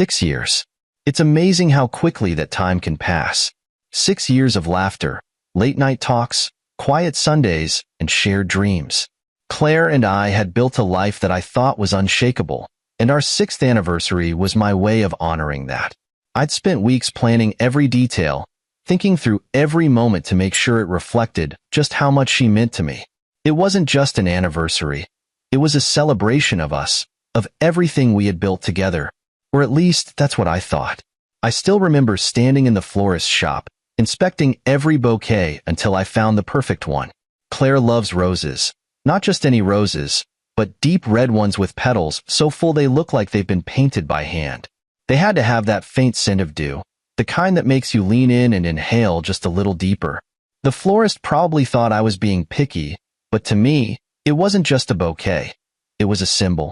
6 years. It's amazing how quickly that time can pass. 6 years of laughter, late-night talks, quiet Sundays, and shared dreams. Claire and I had built a life that I thought was unshakable, and our 6th anniversary was my way of honoring that. I'd spent weeks planning every detail, thinking through every moment to make sure it reflected just how much she meant to me. It wasn't just an anniversary. It was a celebration of us, of everything we had built together. Or at least, that's what I thought. I still remember standing in the florist's shop, inspecting every bouquet until I found the perfect one. Claire loves roses. Not just any roses, but deep red ones with petals so full they look like they've been painted by hand. They had to have that faint scent of dew, the kind that makes you lean in and inhale just a little deeper. The florist probably thought I was being picky, but to me, it wasn't just a bouquet. It was a symbol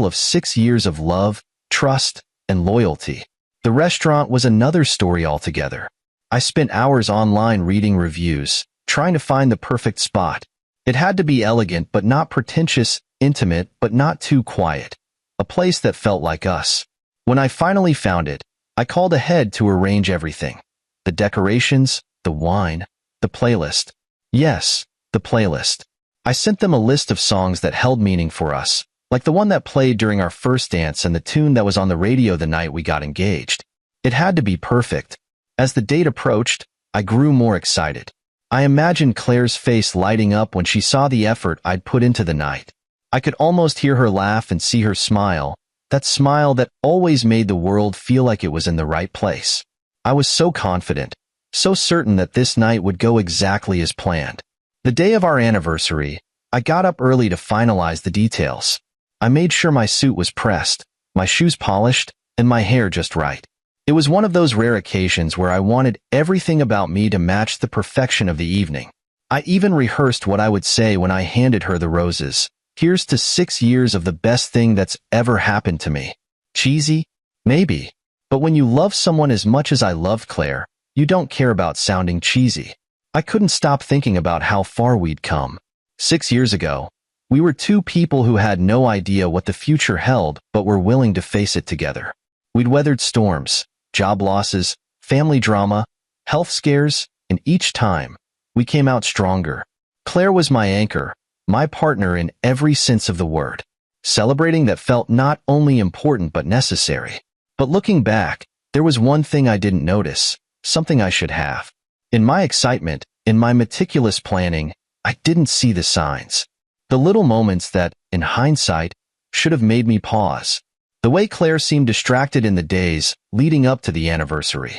of 6 years of love, trust, and loyalty. The restaurant was another story altogether. I spent hours online reading reviews, trying to find the perfect spot. It had to be elegant but not pretentious, intimate but not too quiet. A place that felt like us. When I finally found it, I called ahead to arrange everything. The decorations, the wine, the playlist. Yes, the playlist. I sent them a list of songs that held meaning for us, like the one that played during our first dance and the tune that was on the radio the night we got engaged. It had to be perfect. As the date approached, I grew more excited. I imagined Claire's face lighting up when she saw the effort I'd put into the night. I could almost hear her laugh and see her smile, that smile that always made the world feel like it was in the right place. I was so confident, so certain that this night would go exactly as planned. The day of our anniversary, I got up early to finalize the details. I made sure my suit was pressed, my shoes polished, and my hair just right. It was one of those rare occasions where I wanted everything about me to match the perfection of the evening. I even rehearsed what I would say when I handed her the roses. Here's to 6 years of the best thing that's ever happened to me. Cheesy? Maybe. But when you love someone as much as I loved Claire, you don't care about sounding cheesy. I couldn't stop thinking about how far we'd come. 6 years ago, we were two people who had no idea what the future held but were willing to face it together. We'd weathered storms, job losses, family drama, health scares, and each time, we came out stronger. Claire was my anchor, my partner in every sense of the word. Celebrating that felt not only important but necessary. But looking back, there was one thing I didn't notice, something I should have. In my excitement, in my meticulous planning, I didn't see the signs. The little moments that, in hindsight, should have made me pause. The way Claire seemed distracted in the days leading up to the anniversary.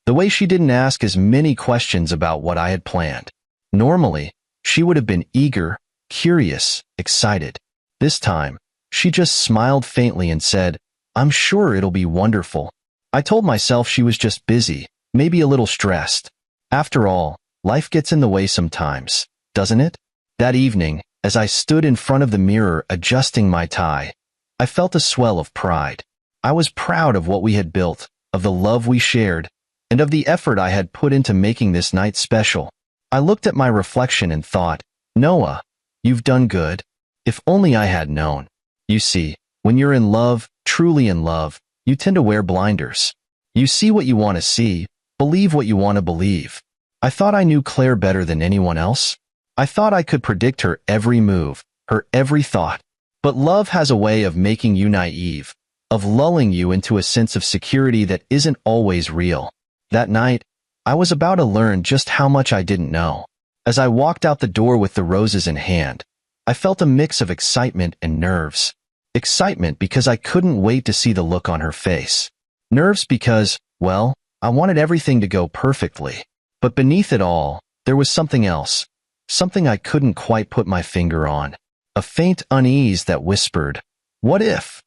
The way she didn't ask as many questions about what I had planned. Normally, she would have been eager, curious, excited. This time, she just smiled faintly and said, "I'm sure it'll be wonderful." I told myself she was just busy, maybe a little stressed. After all, life gets in the way sometimes, doesn't it? That evening, as I stood in front of the mirror adjusting my tie, I felt a swell of pride. I was proud of what we had built, of the love we shared, and of the effort I had put into making this night special. I looked at my reflection and thought, Noah, you've done good. If only I had known. You see, when you're in love, truly in love, you tend to wear blinders. You see what you want to see, believe what you want to believe. I thought I knew Claire better than anyone else. I thought I could predict her every move, her every thought. But love has a way of making you naive, of lulling you into a sense of security that isn't always real. That night, I was about to learn just how much I didn't know. As I walked out the door with the roses in hand, I felt a mix of excitement and nerves. Excitement because I couldn't wait to see the look on her face. Nerves because, well, I wanted everything to go perfectly. But beneath it all, there was something else. Something I couldn't quite put my finger on. A faint unease that whispered, "What if?"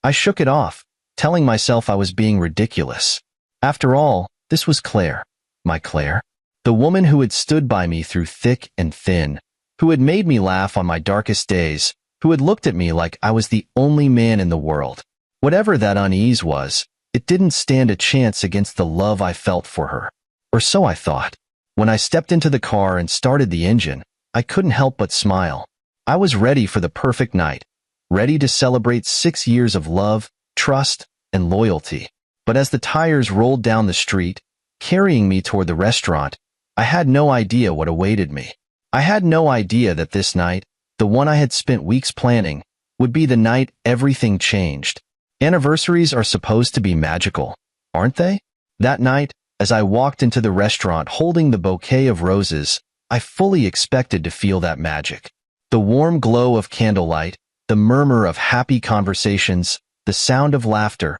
I shook it off, telling myself I was being ridiculous. After all, this was Claire, my Claire, the woman who had stood by me through thick and thin, who had made me laugh on my darkest days, who had looked at me like I was the only man in the world. Whatever that unease was, it didn't stand a chance against the love I felt for her. Or so I thought. When I stepped into the car and started the engine, I couldn't help but smile. I was ready for the perfect night, ready to celebrate 6 years of love, trust, and loyalty. But as the tires rolled down the street, carrying me toward the restaurant, I had no idea what awaited me. I had no idea that this night, the one I had spent weeks planning, would be the night everything changed. Anniversaries are supposed to be magical, aren't they? That night, as I walked into the restaurant holding the bouquet of roses, I fully expected to feel that magic. The warm glow of candlelight, the murmur of happy conversations, the sound of laughter,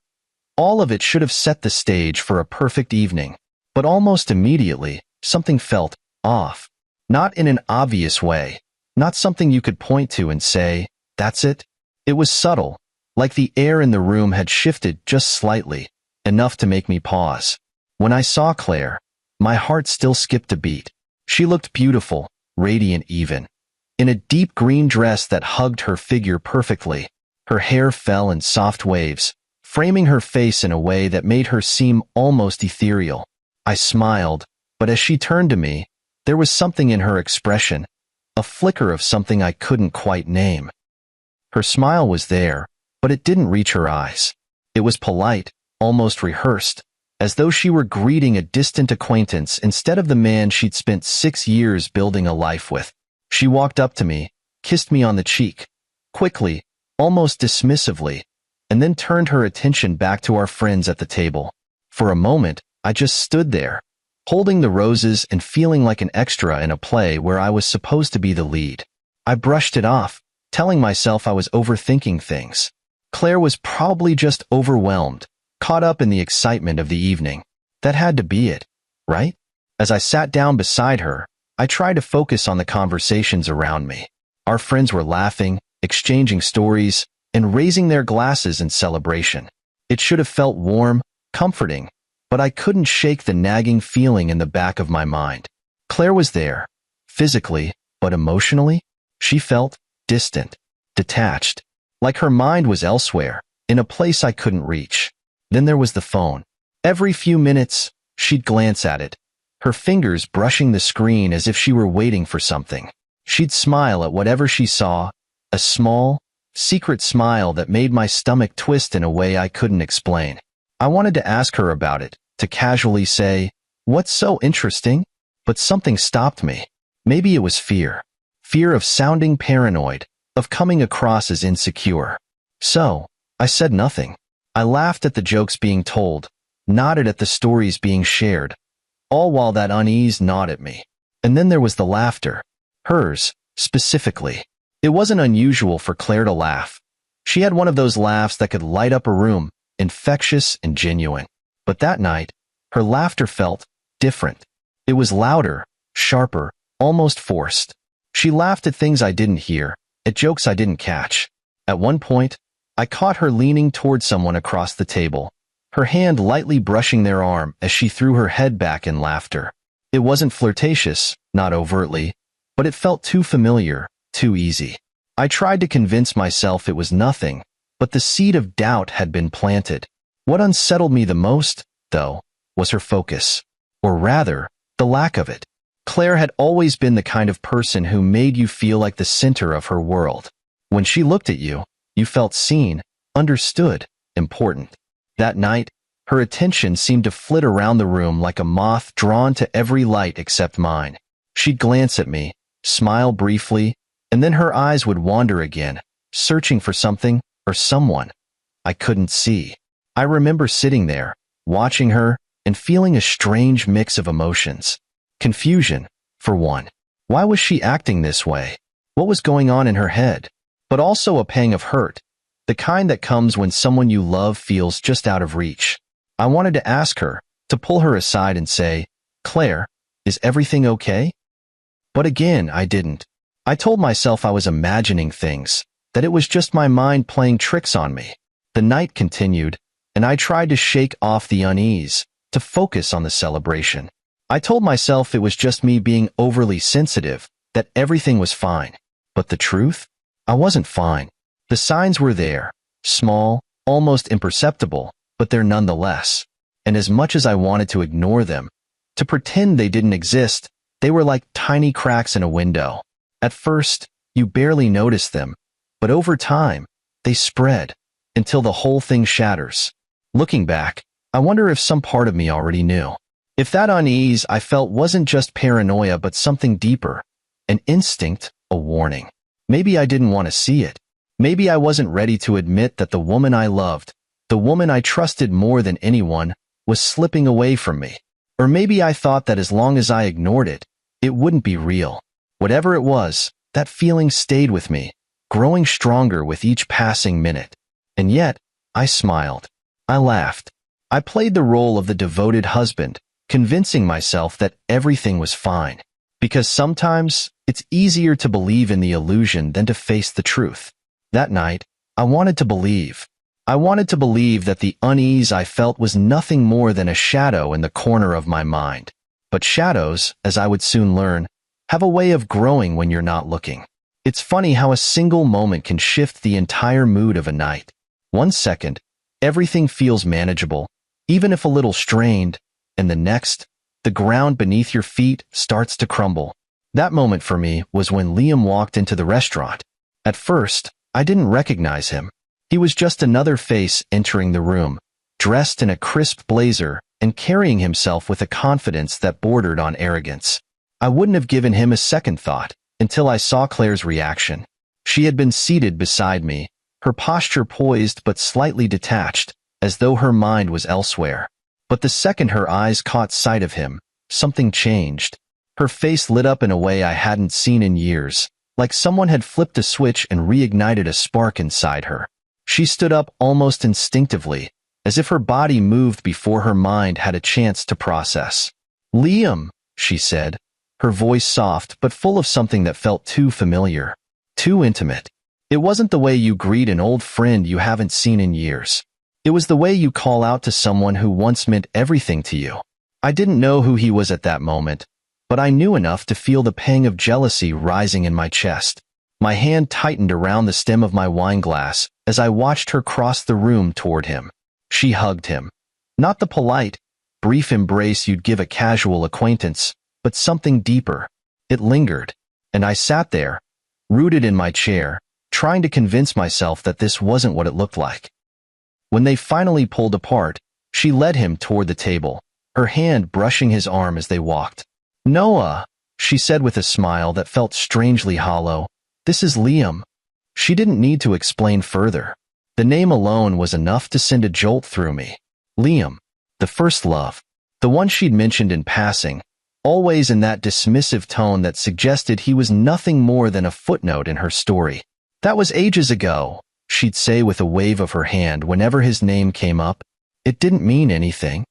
all of it should have set the stage for a perfect evening. But almost immediately, something felt off. Not in an obvious way, not something you could point to and say, that's it. It was subtle, like the air in the room had shifted just slightly, enough to make me pause. When I saw Claire, my heart still skipped a beat. She looked beautiful, radiant even, in a deep green dress that hugged her figure perfectly. Her hair fell in soft waves, framing her face in a way that made her seem almost ethereal. I smiled, but as she turned to me, there was something in her expression, a flicker of something I couldn't quite name. Her smile was there, but it didn't reach her eyes. It was polite, almost rehearsed, as though she were greeting a distant acquaintance instead of the man she'd spent 6 years building a life with. She walked up to me, kissed me on the cheek, quickly, almost dismissively, and then turned her attention back to our friends at the table. For a moment, I just stood there, holding the roses and feeling like an extra in a play where I was supposed to be the lead. I brushed it off, telling myself I was overthinking things. Claire was probably just overwhelmed, caught up in the excitement of the evening. That had to be it, right? As I sat down beside her, I tried to focus on the conversations around me. Our friends were laughing, exchanging stories, and raising their glasses in celebration. It should have felt warm, comforting, but I couldn't shake the nagging feeling in the back of my mind. Claire was there, physically, but emotionally, she felt distant, detached, like her mind was elsewhere, in a place I couldn't reach. Then there was the phone. Every few minutes, she'd glance at it, her fingers brushing the screen as if she were waiting for something. She'd smile at whatever she saw, a small, secret smile that made my stomach twist in a way I couldn't explain. I wanted to ask her about it, to casually say, "What's so interesting?" But something stopped me. Maybe it was fear. Fear of sounding paranoid, of coming across as insecure. So, I said nothing. I laughed at the jokes being told, nodded at the stories being shared, all while that unease gnawed at me. And then there was the laughter. Hers, specifically. It wasn't unusual for Claire to laugh. She had one of those laughs that could light up a room, infectious and genuine. But that night, her laughter felt different. It was louder, sharper, almost forced. She laughed at things I didn't hear, at jokes I didn't catch. At one point, I caught her leaning toward someone across the table, her hand lightly brushing their arm as she threw her head back in laughter. It wasn't flirtatious, not overtly, but it felt too familiar, too easy. I tried to convince myself it was nothing, but the seed of doubt had been planted. What unsettled me the most, though, was her focus, or rather, the lack of it. Claire had always been the kind of person who made you feel like the center of her world. When she looked at you, you felt seen, understood, important. That night, her attention seemed to flit around the room like a moth drawn to every light except mine. She'd glance at me, smile briefly, and then her eyes would wander again, searching for something or someone I couldn't see. I remember sitting there, watching her, and feeling a strange mix of emotions. Confusion, for one. Why was she acting this way? What was going on in her head? But also a pang of hurt, the kind that comes when someone you love feels just out of reach. I wanted to ask her, to pull her aside and say, "Claire, is everything okay?" But again, I didn't. I told myself I was imagining things, that it was just my mind playing tricks on me. The night continued, and I tried to shake off the unease, to focus on the celebration. I told myself it was just me being overly sensitive, that everything was fine. But the truth? I wasn't fine. The signs were there, small, almost imperceptible, but there nonetheless. And as much as I wanted to ignore them, to pretend they didn't exist, they were like tiny cracks in a window. At first, you barely noticed them, but over time, they spread, until the whole thing shatters. Looking back, I wonder if some part of me already knew. If that unease I felt wasn't just paranoia but something deeper, an instinct, a warning. Maybe I didn't want to see it. Maybe I wasn't ready to admit that the woman I loved, the woman I trusted more than anyone, was slipping away from me. Or maybe I thought that as long as I ignored it, it wouldn't be real. Whatever it was, that feeling stayed with me, growing stronger with each passing minute. And yet, I smiled. I laughed. I played the role of the devoted husband, convincing myself that everything was fine. Because sometimes, it's easier to believe in the illusion than to face the truth. That night, I wanted to believe. I wanted to believe that the unease I felt was nothing more than a shadow in the corner of my mind. But shadows, as I would soon learn, have a way of growing when you're not looking. It's funny how a single moment can shift the entire mood of a night. 1 second, everything feels manageable, even if a little strained, and the next, the ground beneath your feet starts to crumble. That moment for me was when Liam walked into the restaurant. At first, I didn't recognize him. He was just another face entering the room, dressed in a crisp blazer and carrying himself with a confidence that bordered on arrogance. I wouldn't have given him a second thought until I saw Claire's reaction. She had been seated beside me, her posture poised but slightly detached, as though her mind was elsewhere. But the second her eyes caught sight of him, something changed. Her face lit up in a way I hadn't seen in years, like someone had flipped a switch and reignited a spark inside her. She stood up almost instinctively, as if her body moved before her mind had a chance to process. "Liam," she said, her voice soft but full of something that felt too familiar, too intimate. It wasn't the way you greet an old friend you haven't seen in years. It was the way you call out to someone who once meant everything to you. I didn't know who he was at that moment, but I knew enough to feel the pang of jealousy rising in my chest. My hand tightened around the stem of my wine glass as I watched her cross the room toward him. She hugged him. Not the polite, brief embrace you'd give a casual acquaintance, but something deeper. It lingered, and I sat there, rooted in my chair, trying to convince myself that this wasn't what it looked like. When they finally pulled apart, she led him toward the table, her hand brushing his arm as they walked. "Noah," she said with a smile that felt strangely hollow, "this is Liam." She didn't need to explain further. The name alone was enough to send a jolt through me. Liam, the first love, the one she'd mentioned in passing, always in that dismissive tone that suggested he was nothing more than a footnote in her story. "That was ages ago," she'd say with a wave of her hand whenever his name came up. It didn't mean anything.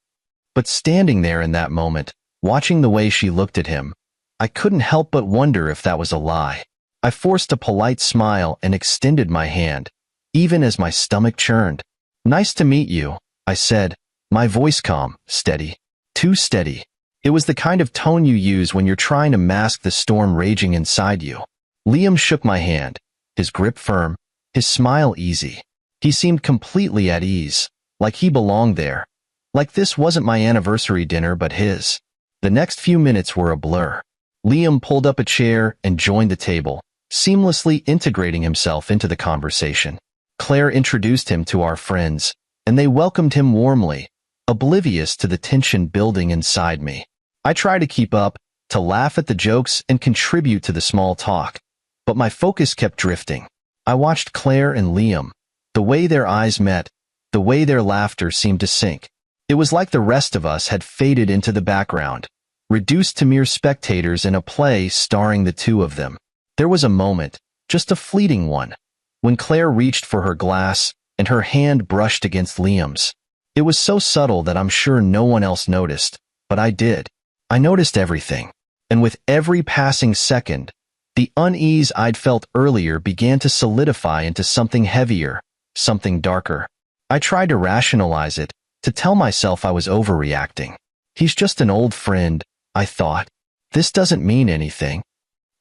But standing there in that moment, watching the way she looked at him, I couldn't help but wonder if that was a lie. I forced a polite smile and extended my hand, even as my stomach churned. "Nice to meet you," I said, my voice calm, steady. Too steady. It was the kind of tone you use when you're trying to mask the storm raging inside you. Liam shook my hand, his grip firm, his smile easy. He seemed completely at ease, like he belonged there. Like this wasn't my anniversary dinner but his. The next few minutes were a blur. Liam pulled up a chair and joined the table, seamlessly integrating himself into the conversation. Claire introduced him to our friends, and they welcomed him warmly, oblivious to the tension building inside me. I tried to keep up, to laugh at the jokes and contribute to the small talk, but my focus kept drifting. I watched Claire and Liam, the way their eyes met, the way their laughter seemed to sink. It was like the rest of us had faded into the background, reduced to mere spectators in a play starring the two of them. There was a moment, just a fleeting one, when Claire reached for her glass and her hand brushed against Liam's. It was so subtle that I'm sure no one else noticed, but I did. I noticed everything, and with every passing second, the unease I'd felt earlier began to solidify into something heavier, something darker. I tried to rationalize it, to tell myself I was overreacting. He's just an old friend, I thought. This doesn't mean anything.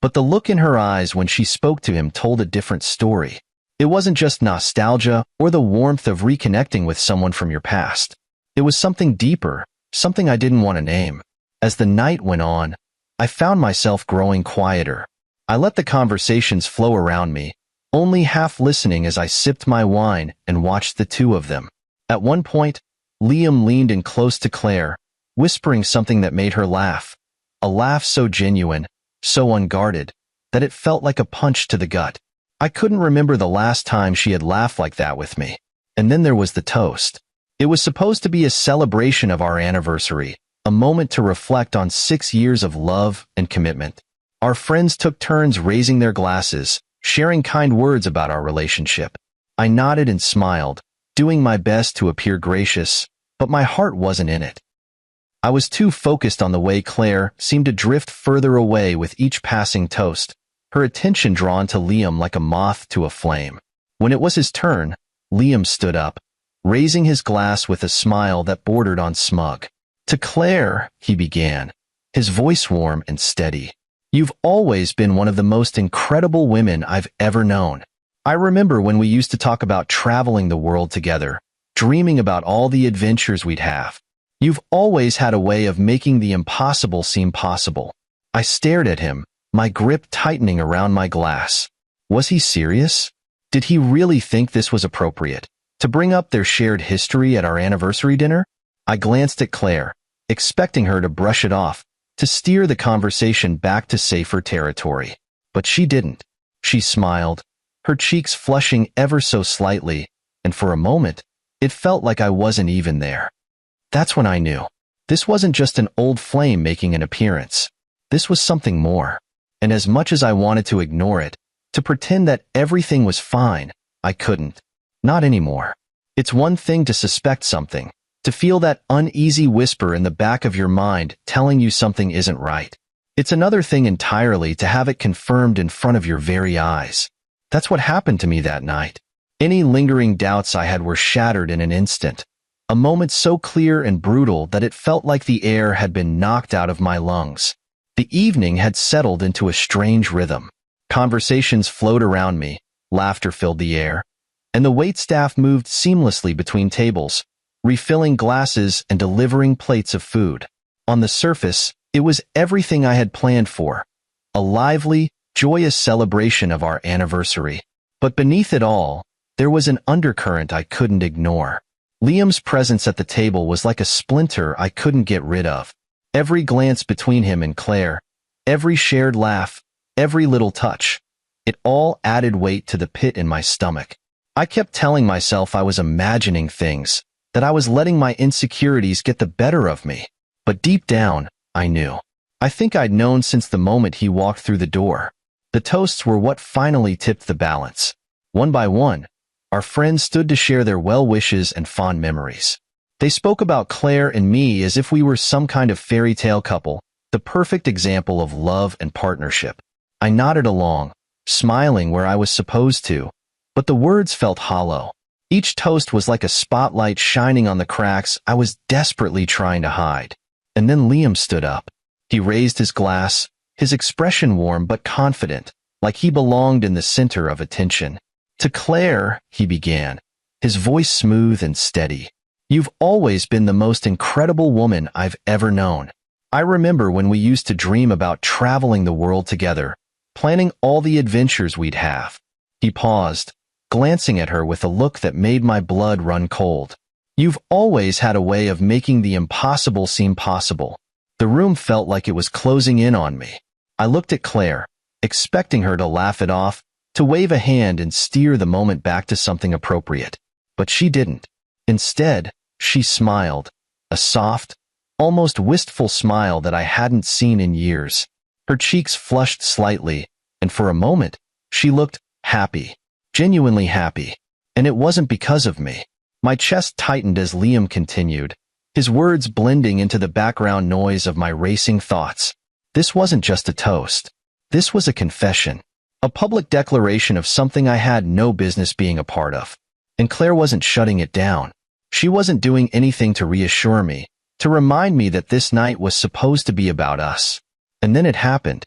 But the look in her eyes when she spoke to him told a different story. It wasn't just nostalgia or the warmth of reconnecting with someone from your past. It was something deeper, something I didn't want to name. As the night went on, I found myself growing quieter. I let the conversations flow around me, only half listening as I sipped my wine and watched the two of them. At one point, Liam leaned in close to Claire, whispering something that made her laugh. A laugh so genuine, so unguarded, that it felt like a punch to the gut. I couldn't remember the last time she had laughed like that with me. And then there was the toast. It was supposed to be a celebration of our anniversary, a moment to reflect on 6 years of love and commitment. Our friends took turns raising their glasses, sharing kind words about our relationship. I nodded and smiled, doing my best to appear gracious, but my heart wasn't in it. I was too focused on the way Claire seemed to drift further away with each passing toast, her attention drawn to Liam like a moth to a flame. When it was his turn, Liam stood up, raising his glass with a smile that bordered on smug. "To Claire," he began, his voice warm and steady. "You've always been one of the most incredible women I've ever known. I remember when we used to talk about traveling the world together, dreaming about all the adventures we'd have. You've always had a way of making the impossible seem possible." I stared at him, my grip tightening around my glass. Was he serious? Did he really think this was appropriate, to bring up their shared history at our anniversary dinner? I glanced at Claire, expecting her to brush it off, to steer the conversation back to safer territory. But she didn't. She smiled, her cheeks flushing ever so slightly, and for a moment, it felt like I wasn't even there. That's when I knew. This wasn't just an old flame making an appearance. This was something more. And as much as I wanted to ignore it, to pretend that everything was fine, I couldn't. Not anymore. It's one thing to suspect something, to feel that uneasy whisper in the back of your mind telling you something isn't right. It's another thing entirely to have it confirmed in front of your very eyes. That's what happened to me that night. Any lingering doubts I had were shattered in an instant. A moment so clear and brutal that it felt like the air had been knocked out of my lungs. The evening had settled into a strange rhythm. Conversations flowed around me, laughter filled the air, and the waitstaff moved seamlessly between tables, refilling glasses and delivering plates of food. On the surface, it was everything I had planned for, a lively, joyous celebration of our anniversary. But beneath it all, there was an undercurrent I couldn't ignore. Liam's presence at the table was like a splinter I couldn't get rid of. Every glance between him and Claire, every shared laugh, every little touch, it all added weight to the pit in my stomach. I kept telling myself I was imagining things, that I was letting my insecurities get the better of me. But deep down, I knew. I think I'd known since the moment he walked through the door. The toasts were what finally tipped the balance. One by one, our friends stood to share their well wishes and fond memories. They spoke about Claire and me as if we were some kind of fairy tale couple, the perfect example of love and partnership. I nodded along, smiling where I was supposed to, but the words felt hollow. Each toast was like a spotlight shining on the cracks I was desperately trying to hide. And then Liam stood up. He raised his glass, his expression warm but confident, like he belonged in the center of attention. "To Claire," he began, his voice smooth and steady. "You've always been the most incredible woman I've ever known. I remember when we used to dream about traveling the world together, planning all the adventures we'd have." He paused, glancing at her with a look that made my blood run cold. "You've always had a way of making the impossible seem possible." The room felt like it was closing in on me. I looked at Claire, expecting her to laugh it off, to wave a hand and steer the moment back to something appropriate. But she didn't. Instead, she smiled, a soft, almost wistful smile that I hadn't seen in years. Her cheeks flushed slightly, and for a moment, she looked happy, genuinely happy. And it wasn't because of me. My chest tightened as Liam continued, his words blending into the background noise of my racing thoughts. This wasn't just a toast. This was a confession, a public declaration of something I had no business being a part of. And Claire wasn't shutting it down. She wasn't doing anything to reassure me, to remind me that this night was supposed to be about us. And then it happened.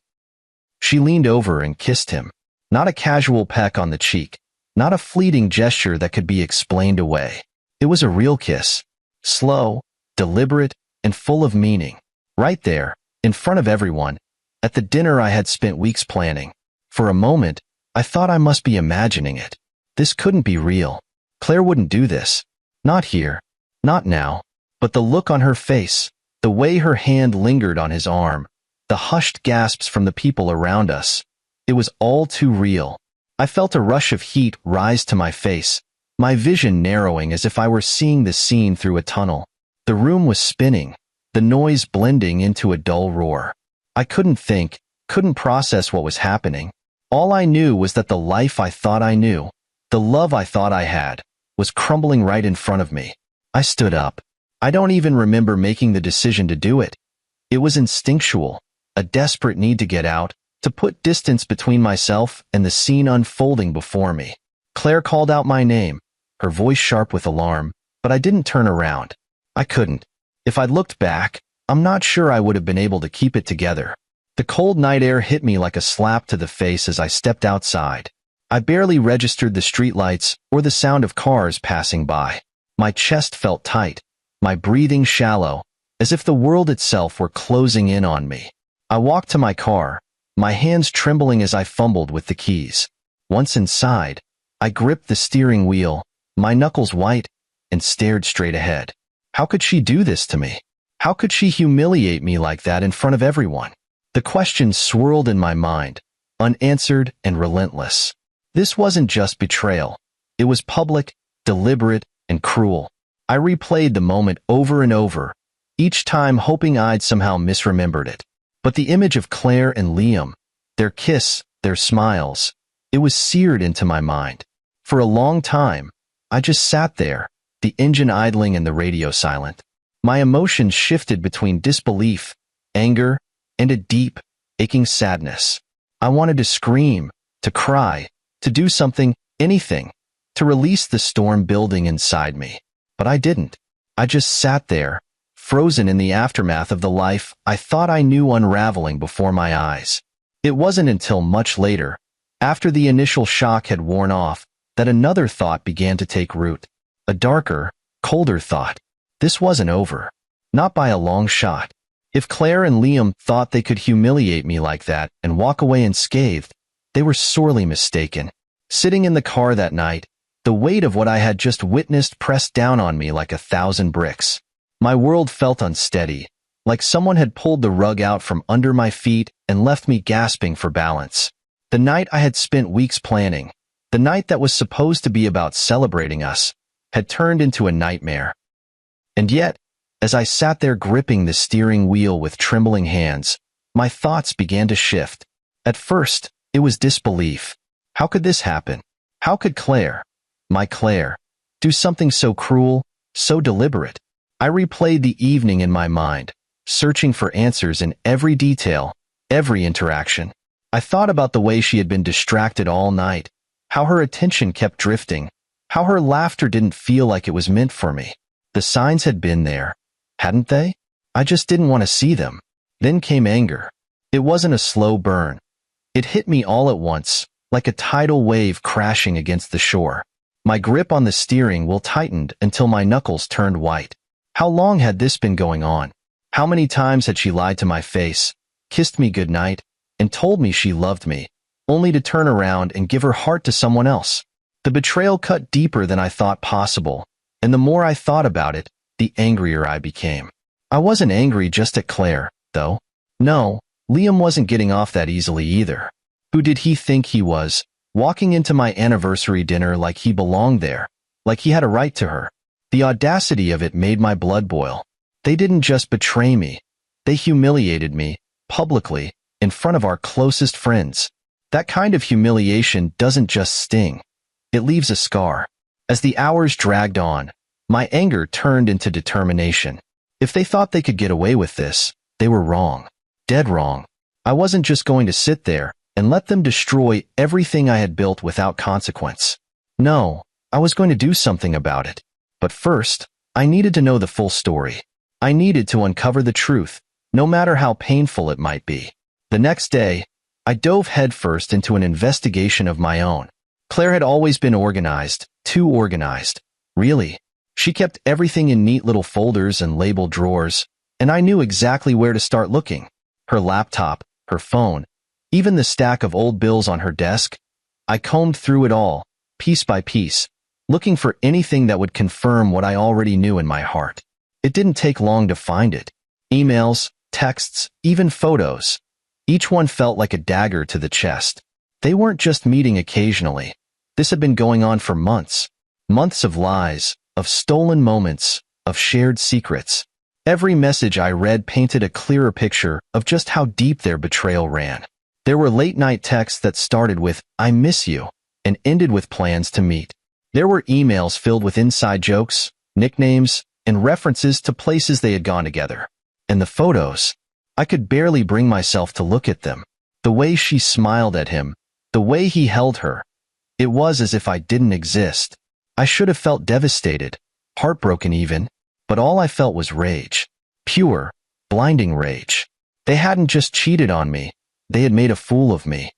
She leaned over and kissed him. Not a casual peck on the cheek, not a fleeting gesture that could be explained away. It was a real kiss. Slow, deliberate, and full of meaning. Right there, in front of everyone, at the dinner I had spent weeks planning. For a moment, I thought I must be imagining it. This couldn't be real. Claire wouldn't do this. Not here. Not now. But the look on her face, the way her hand lingered on his arm, the hushed gasps from the people around us, it was all too real. I felt a rush of heat rise to my face, my vision narrowing as if I were seeing the scene through a tunnel. The room was spinning, the noise blending into a dull roar. I couldn't think, couldn't process what was happening. All I knew was that the life I thought I knew, the love I thought I had, was crumbling right in front of me. I stood up. I don't even remember making the decision to do it. It was instinctual, a desperate need to get out, to put distance between myself and the scene unfolding before me. Claire called out my name, her voice sharp with alarm, but I didn't turn around. I couldn't. If I'd looked back, I'm not sure I would have been able to keep it together. The cold night air hit me like a slap to the face as I stepped outside. I barely registered the streetlights or the sound of cars passing by. My chest felt tight, my breathing shallow, as if the world itself were closing in on me. I walked to my car, my hands trembling as I fumbled with the keys. Once inside, I gripped the steering wheel, my knuckles white, and stared straight ahead. How could she do this to me? How could she humiliate me like that in front of everyone? The questions swirled in my mind, unanswered and relentless. This wasn't just betrayal. It was public, deliberate, and cruel. I replayed the moment over and over, each time hoping I'd somehow misremembered it. But the image of Claire and Liam, their kiss, their smiles, it was seared into my mind. For a long time, I just sat there, the engine idling and the radio silent. My emotions shifted between disbelief, anger, and a deep, aching sadness. I wanted to scream, to cry, to do something, anything, to release the storm building inside me. But I didn't. I just sat there, frozen in the aftermath of the life I thought I knew unraveling before my eyes. It wasn't until much later, after the initial shock had worn off, that another thought began to take root. A darker, colder thought. This wasn't over. Not by a long shot. If Claire and Liam thought they could humiliate me like that and walk away unscathed, they were sorely mistaken. Sitting in the car that night, the weight of what I had just witnessed pressed down on me like 1,000 bricks. My world felt unsteady, like someone had pulled the rug out from under my feet and left me gasping for balance. The night I had spent weeks planning, the night that was supposed to be about celebrating us, had turned into a nightmare. And yet, as I sat there gripping the steering wheel with trembling hands, my thoughts began to shift. At first, it was disbelief. How could this happen? How could Claire, my Claire, do something so cruel, so deliberate? I replayed the evening in my mind, searching for answers in every detail, every interaction. I thought about the way she had been distracted all night, how her attention kept drifting, how her laughter didn't feel like it was meant for me. The signs had been there, hadn't they? I just didn't want to see them. Then came anger. It wasn't a slow burn. It hit me all at once, like a tidal wave crashing against the shore. My grip on the steering wheel tightened until my knuckles turned white. How long had this been going on? How many times had she lied to my face, kissed me goodnight, and told me she loved me, only to turn around and give her heart to someone else? The betrayal cut deeper than I thought possible, and the more I thought about it, the angrier I became. I wasn't angry just at Claire, though. No, Liam wasn't getting off that easily either. Who did he think he was, walking into my anniversary dinner like he belonged there, like he had a right to her? The audacity of it made my blood boil. They didn't just betray me. They humiliated me, publicly, in front of our closest friends. That kind of humiliation doesn't just sting. It leaves a scar. As the hours dragged on, my anger turned into determination. If they thought they could get away with this, they were wrong. Dead wrong. I wasn't just going to sit there and let them destroy everything I had built without consequence. No, I was going to do something about it. But first, I needed to know the full story. I needed to uncover the truth, no matter how painful it might be. The next day, I dove headfirst into an investigation of my own. Claire had always been organized, too organized. Really. She kept everything in neat little folders and labeled drawers, and I knew exactly where to start looking. Her laptop, her phone, even the stack of old bills on her desk. I combed through it all, piece by piece, looking for anything that would confirm what I already knew in my heart. It didn't take long to find it. Emails, texts, even photos. Each one felt like a dagger to the chest. They weren't just meeting occasionally. This had been going on for months. Months of lies, of stolen moments, of shared secrets. Every message I read painted a clearer picture of just how deep their betrayal ran. There were late-night texts that started with, "I miss you," and ended with plans to meet. There were emails filled with inside jokes, nicknames, and references to places they had gone together. And the photos. I could barely bring myself to look at them. The way she smiled at him, the way he held her. It was as if I didn't exist. I should have felt devastated, heartbroken even, but all I felt was rage. Pure, blinding rage. They hadn't just cheated on me, they had made a fool of me.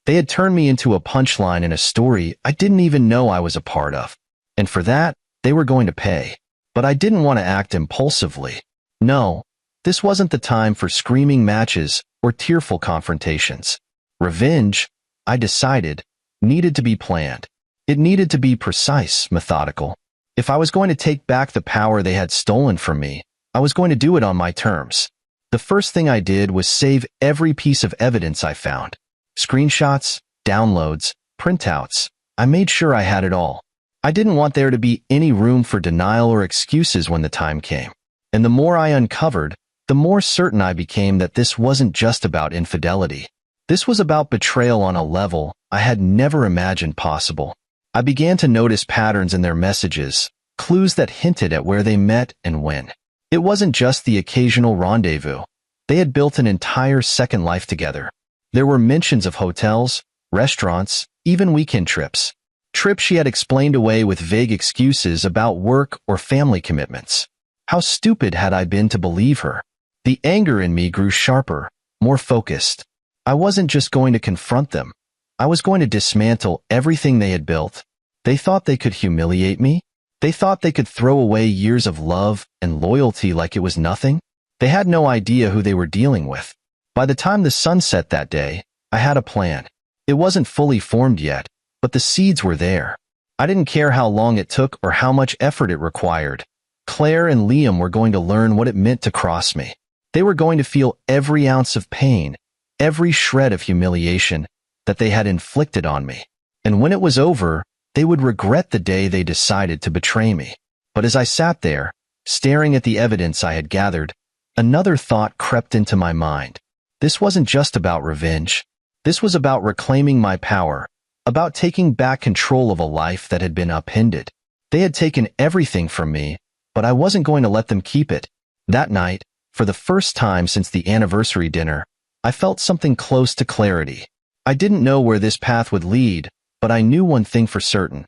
They had turned me into a punchline in a story I didn't even know I was a part of. And for that, they were going to pay. But I didn't want to act impulsively. No, this wasn't the time for screaming matches or tearful confrontations. Revenge, I decided, needed to be planned. It needed to be precise, methodical. If I was going to take back the power they had stolen from me, I was going to do it on my terms. The first thing I did was save every piece of evidence I found. Screenshots, downloads, printouts. I made sure I had it all. I didn't want there to be any room for denial or excuses when the time came. And the more I uncovered, the more certain I became that this wasn't just about infidelity. This was about betrayal on a level I had never imagined possible. I began to notice patterns in their messages, clues that hinted at where they met and when. It wasn't just the occasional rendezvous. They had built an entire second life together. There were mentions of hotels, restaurants, even weekend trips. Trips she had explained away with vague excuses about work or family commitments. How stupid had I been to believe her? The anger in me grew sharper, more focused. I wasn't just going to confront them. I was going to dismantle everything they had built. They thought they could humiliate me. They thought they could throw away years of love and loyalty like it was nothing. They had no idea who they were dealing with. By the time the sun set that day, I had a plan. It wasn't fully formed yet, but the seeds were there. I didn't care how long it took or how much effort it required. Claire and Liam were going to learn what it meant to cross me. They were going to feel every ounce of pain, every shred of humiliation that they had inflicted on me. And when it was over, they would regret the day they decided to betray me. But as I sat there, staring at the evidence I had gathered, another thought crept into my mind. This wasn't just about revenge. This was about reclaiming my power, about taking back control of a life that had been upended. They had taken everything from me, but I wasn't going to let them keep it. That night, for the first time since the anniversary dinner, I felt something close to clarity. I didn't know where this path would lead, but I knew one thing for certain.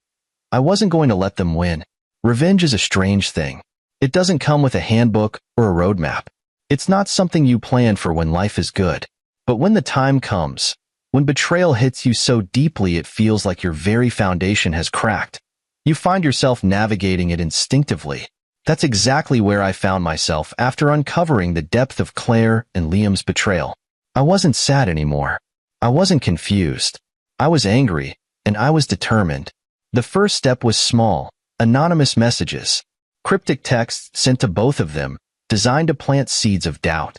I wasn't going to let them win. Revenge is a strange thing. It doesn't come with a handbook or a roadmap. It's not something you plan for when life is good. But when the time comes, when betrayal hits you so deeply it feels like your very foundation has cracked, you find yourself navigating it instinctively. That's exactly where I found myself after uncovering the depth of Claire and Liam's betrayal. I wasn't sad anymore. I wasn't confused. I was angry, and I was determined. The first step was small, anonymous messages, cryptic texts sent to both of them, designed to plant seeds of doubt.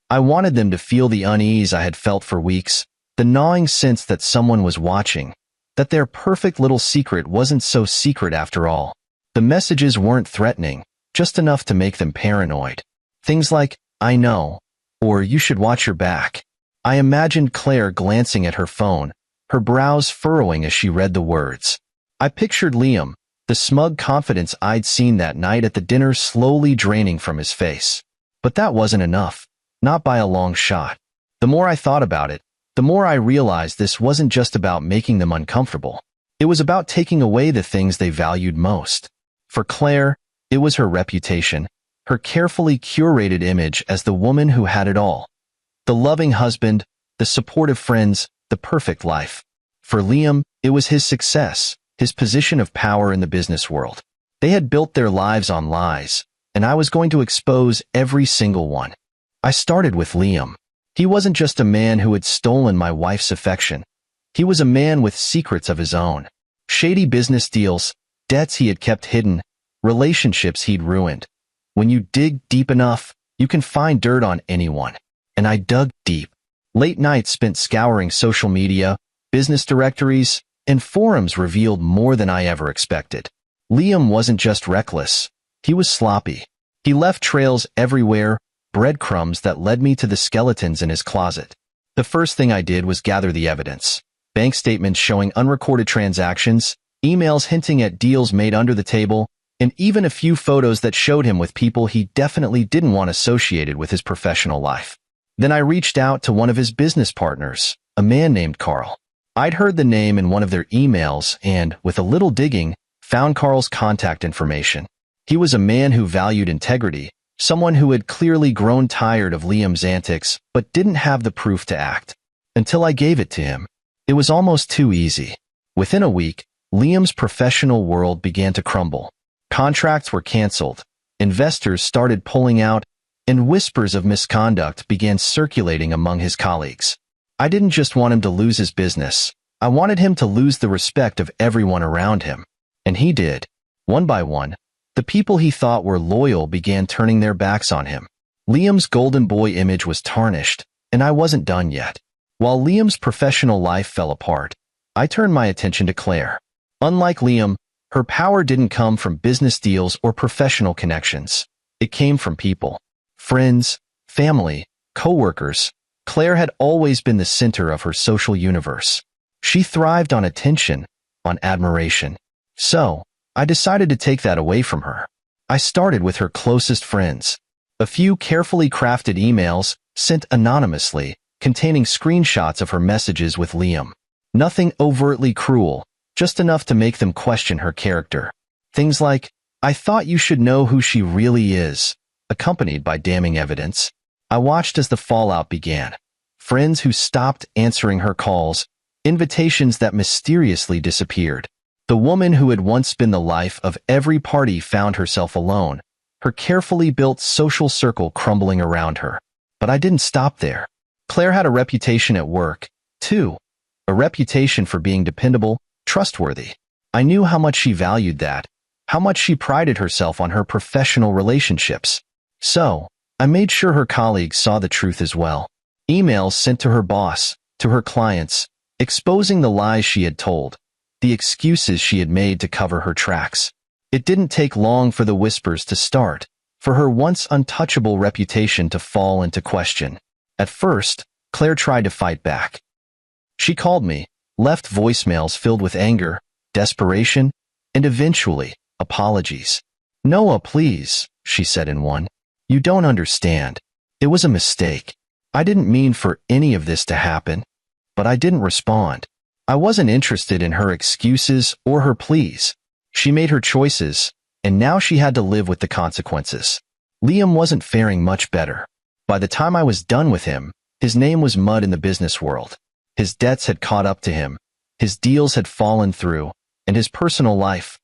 I wanted them to feel the unease I had felt for weeks, the gnawing sense that someone was watching, that their perfect little secret wasn't so secret after all. The messages weren't threatening, just enough to make them paranoid. Things like, "I know," or "You should watch your back." I imagined Claire glancing at her phone, her brows furrowing as she read the words. I pictured Liam, the smug confidence I'd seen that night at the dinner slowly draining from his face. But that wasn't enough, not by a long shot. The more I thought about it, the more I realized this wasn't just about making them uncomfortable. It was about taking away the things they valued most. For Claire, it was her reputation, her carefully curated image as the woman who had it all. The loving husband, the supportive friends, the perfect life. For Liam, it was his success, his position of power in the business world. They had built their lives on lies, and I was going to expose every single one. I started with Liam. He wasn't just a man who had stolen my wife's affection. He was a man with secrets of his own. Shady business deals, debts he had kept hidden, relationships he'd ruined. When you dig deep enough, you can find dirt on anyone. And I dug deep. Late nights spent scouring social media, business directories, and forums revealed more than I ever expected. Liam wasn't just reckless. He was sloppy. He left trails everywhere, breadcrumbs that led me to the skeletons in his closet. The first thing I did was gather the evidence. Bank statements showing unrecorded transactions, emails hinting at deals made under the table, and even a few photos that showed him with people he definitely didn't want associated with his professional life. Then I reached out to one of his business partners, a man named Carl. I'd heard the name in one of their emails and, with a little digging, found Carl's contact information. He was a man who valued integrity, someone who had clearly grown tired of Liam's antics but didn't have the proof to act. Until I gave it to him. It was almost too easy. Within a week, Liam's professional world began to crumble. Contracts were canceled, investors started pulling out, and whispers of misconduct began circulating among his colleagues. I didn't just want him to lose his business. I wanted him to lose the respect of everyone around him. And he did. One by one, the people he thought were loyal began turning their backs on him. Liam's golden boy image was tarnished, and I wasn't done yet. While Liam's professional life fell apart, I turned my attention to Claire. Unlike Liam, her power didn't come from business deals or professional connections. It came from people. Friends, family, co-workers. Claire had always been the center of her social universe. She thrived on attention, on admiration. So, I decided to take that away from her. I started with her closest friends. A few carefully crafted emails, sent anonymously, containing screenshots of her messages with Liam. Nothing overtly cruel, just enough to make them question her character. Things like, "I thought you should know who she really is," accompanied by damning evidence. I watched as the fallout began. Friends who stopped answering her calls, invitations that mysteriously disappeared. The woman who had once been the life of every party found herself alone, her carefully built social circle crumbling around her. But I didn't stop there. Claire had a reputation at work, too. A reputation for being dependable, trustworthy. I knew how much she valued that, how much she prided herself on her professional relationships. So, I made sure her colleagues saw the truth as well. Emails sent to her boss, to her clients, exposing the lies she had told, the excuses she had made to cover her tracks. It didn't take long for the whispers to start, for her once untouchable reputation to fall into question. At first, Claire tried to fight back. She called me, left voicemails filled with anger, desperation, and eventually, apologies. "Noah, please," she said in one. "You don't understand. It was a mistake. I didn't mean for any of this to happen." But I didn't respond. I wasn't interested in her excuses or her pleas. She made her choices, and now she had to live with the consequences. Liam wasn't faring much better. By the time I was done with him, his name was mud in the business world. His debts had caught up to him, his deals had fallen through, and his personal life,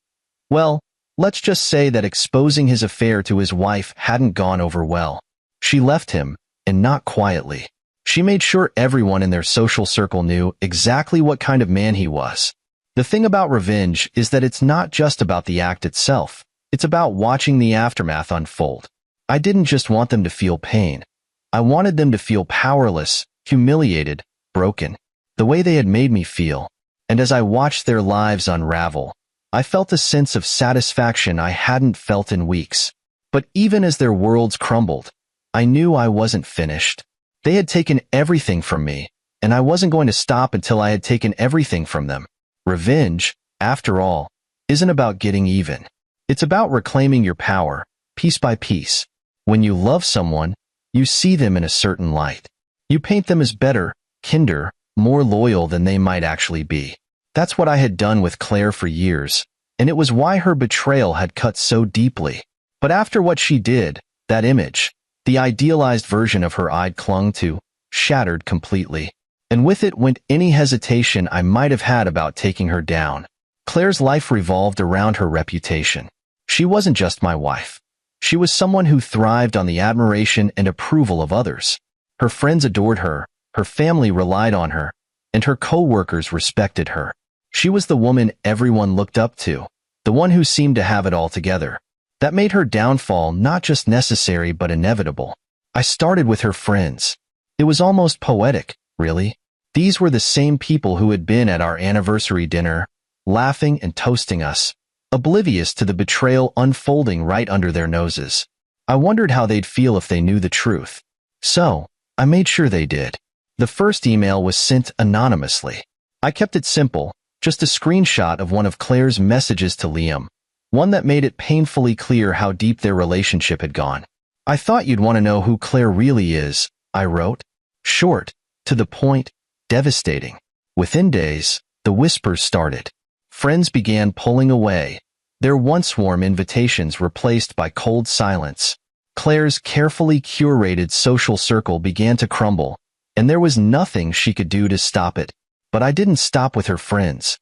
well, let's just say that exposing his affair to his wife hadn't gone over well. She left him, and not quietly. She made sure everyone in their social circle knew exactly what kind of man he was. The thing about revenge is that it's not just about the act itself. It's about watching the aftermath unfold. I didn't just want them to feel pain. I wanted them to feel powerless, humiliated, broken, the way they had made me feel. And as I watched their lives unravel, I felt a sense of satisfaction I hadn't felt in weeks. But even as their worlds crumbled, I knew I wasn't finished. They had taken everything from me, and I wasn't going to stop until I had taken everything from them. Revenge, after all, isn't about getting even. It's about reclaiming your power, piece by piece. When you love someone, you see them in a certain light. You paint them as better, kinder, more loyal than they might actually be. That's what I had done with Claire for years, and it was why her betrayal had cut so deeply. But after what she did, that image, the idealized version of her I'd clung to, shattered completely. And with it went any hesitation I might have had about taking her down. Claire's life revolved around her reputation. She wasn't just my wife. She was someone who thrived on the admiration and approval of others. Her friends adored her, her family relied on her, and her co-workers respected her. She was the woman everyone looked up to, the one who seemed to have it all together. That made her downfall not just necessary but inevitable. I started with her friends. It was almost poetic, really. These were the same people who had been at our anniversary dinner, laughing and toasting us, oblivious to the betrayal unfolding right under their noses. I wondered how they'd feel if they knew the truth. So, I made sure they did. The first email was sent anonymously. I kept it simple, just a screenshot of one of Claire's messages to Liam, one that made it painfully clear how deep their relationship had gone. I thought you'd want to know who Claire really is, I wrote. Short, to the point, devastating. Within days, the whispers started. Friends began pulling away, their once warm invitations replaced by cold silence. Claire's carefully curated social circle began to crumble, and there was nothing she could do to stop it. But I didn't stop with her friends.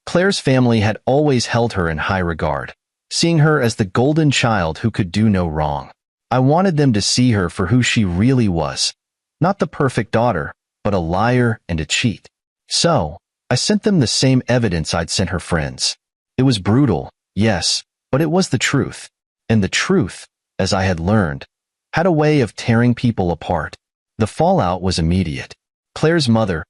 Claire's family had always held her in high regard, seeing her as the golden child who could do no wrong. I wanted them to see her for who she really was, not the perfect daughter, but a liar and a cheat. So, I sent them the same evidence I'd sent her friends. It was brutal, yes, but it was the truth. And the truth, as I had learned, had a way of tearing people apart. The fallout was immediate. Claire's mother,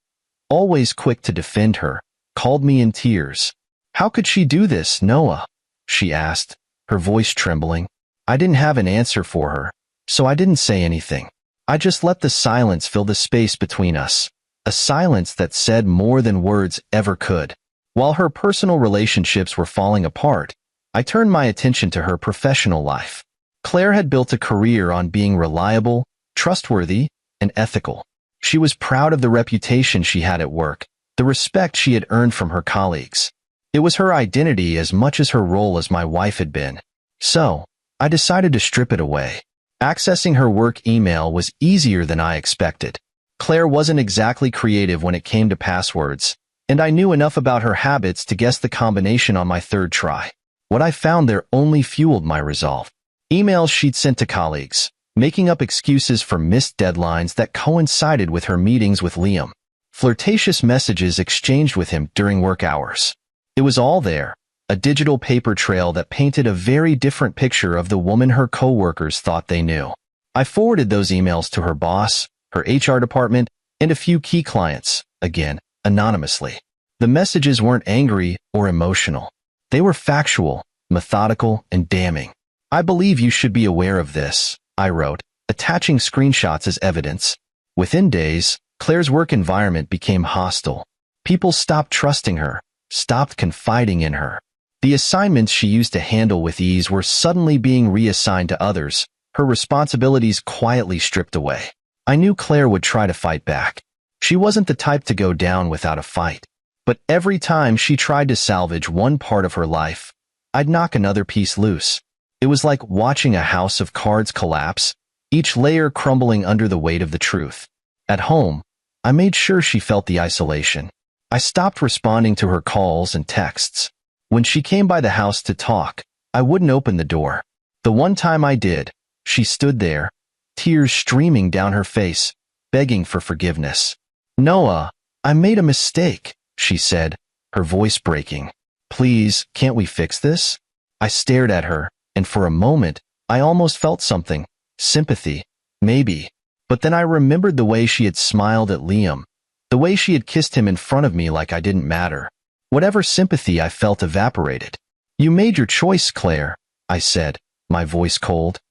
always quick to defend her, called me in tears. "How could she do this, Noah?" she asked, her voice trembling. I didn't have an answer for her, so I didn't say anything. I just let the silence fill the space between us, a silence that said more than words ever could. While her personal relationships were falling apart, I turned my attention to her professional life. Claire had built a career on being reliable, trustworthy, and ethical. She was proud of the reputation she had at work, the respect she had earned from her colleagues. It was her identity as much as her role as my wife had been. So, I decided to strip it away. Accessing her work email was easier than I expected. Claire wasn't exactly creative when it came to passwords, and I knew enough about her habits to guess the combination on my third try. What I found there only fueled my resolve. Emails she'd sent to colleagues, making up excuses for missed deadlines that coincided with her meetings with Liam. Flirtatious messages exchanged with him during work hours. It was all there, a digital paper trail that painted a very different picture of the woman her coworkers thought they knew. I forwarded those emails to her boss, her HR department, and a few key clients, again, anonymously. The messages weren't angry or emotional. They were factual, methodical, and damning. "I believe you should be aware of this," I wrote, attaching screenshots as evidence. Within days, Claire's work environment became hostile. People stopped trusting her, stopped confiding in her. The assignments she used to handle with ease were suddenly being reassigned to others, her responsibilities quietly stripped away. I knew Claire would try to fight back. She wasn't the type to go down without a fight. But every time she tried to salvage one part of her life, I'd knock another piece loose. It was like watching a house of cards collapse, each layer crumbling under the weight of the truth. At home, I made sure she felt the isolation. I stopped responding to her calls and texts. When she came by the house to talk, I wouldn't open the door. The one time I did, she stood there, tears streaming down her face, begging for forgiveness. "Noah, I made a mistake," she said, her voice breaking. "Please, can't we fix this?" I stared at her, and for a moment, I almost felt something. Sympathy, maybe. But then I remembered the way she had smiled at Liam, the way she had kissed him in front of me like I didn't matter. Whatever sympathy I felt evaporated. "You made your choice, Claire," I said, my voice cold.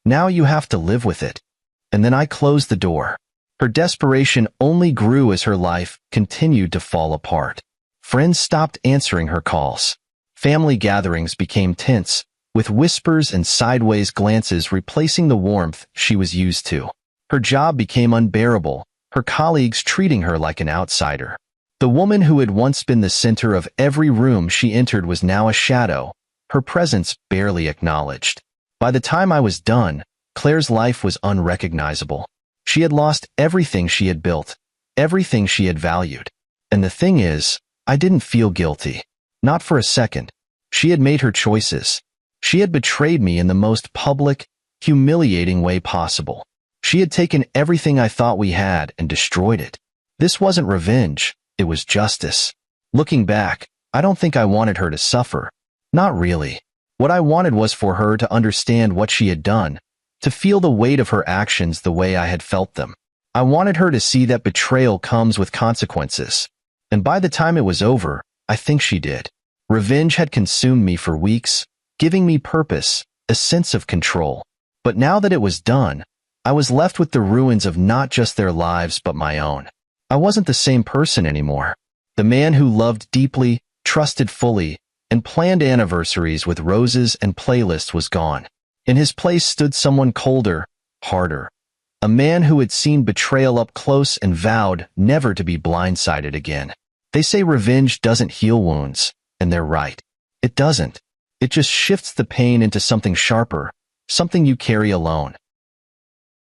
"Now you have to live with it." And then I closed the door. Her desperation only grew as her life continued to fall apart. Friends stopped answering her calls. Family gatherings became tense, with whispers and sideways glances replacing the warmth she was used to. Her job became unbearable, her colleagues treating her like an outsider. The woman who had once been the center of every room she entered was now a shadow, her presence barely acknowledged. By the time I was done, Claire's life was unrecognizable. She had lost everything she had built, everything she had valued. And the thing is, I didn't feel guilty. Not for a second. She had made her choices. She had betrayed me in the most public, humiliating way possible. She had taken everything I thought we had and destroyed it. This wasn't revenge. It was justice. Looking back, I don't think I wanted her to suffer. Not really. What I wanted was for her to understand what she had done, to feel the weight of her actions the way I had felt them. I wanted her to see that betrayal comes with consequences. And by the time it was over, I think she did. Revenge had consumed me for weeks, giving me purpose, a sense of control. But now that it was done, I was left with the ruins of not just their lives but my own. I wasn't the same person anymore. The man who loved deeply, trusted fully, and planned anniversaries with roses and playlists was gone. In his place stood someone colder, harder. A man who had seen betrayal up close and vowed never to be blindsided again. They say revenge doesn't heal wounds, and they're right. It doesn't. It just shifts the pain into something sharper, something you carry alone.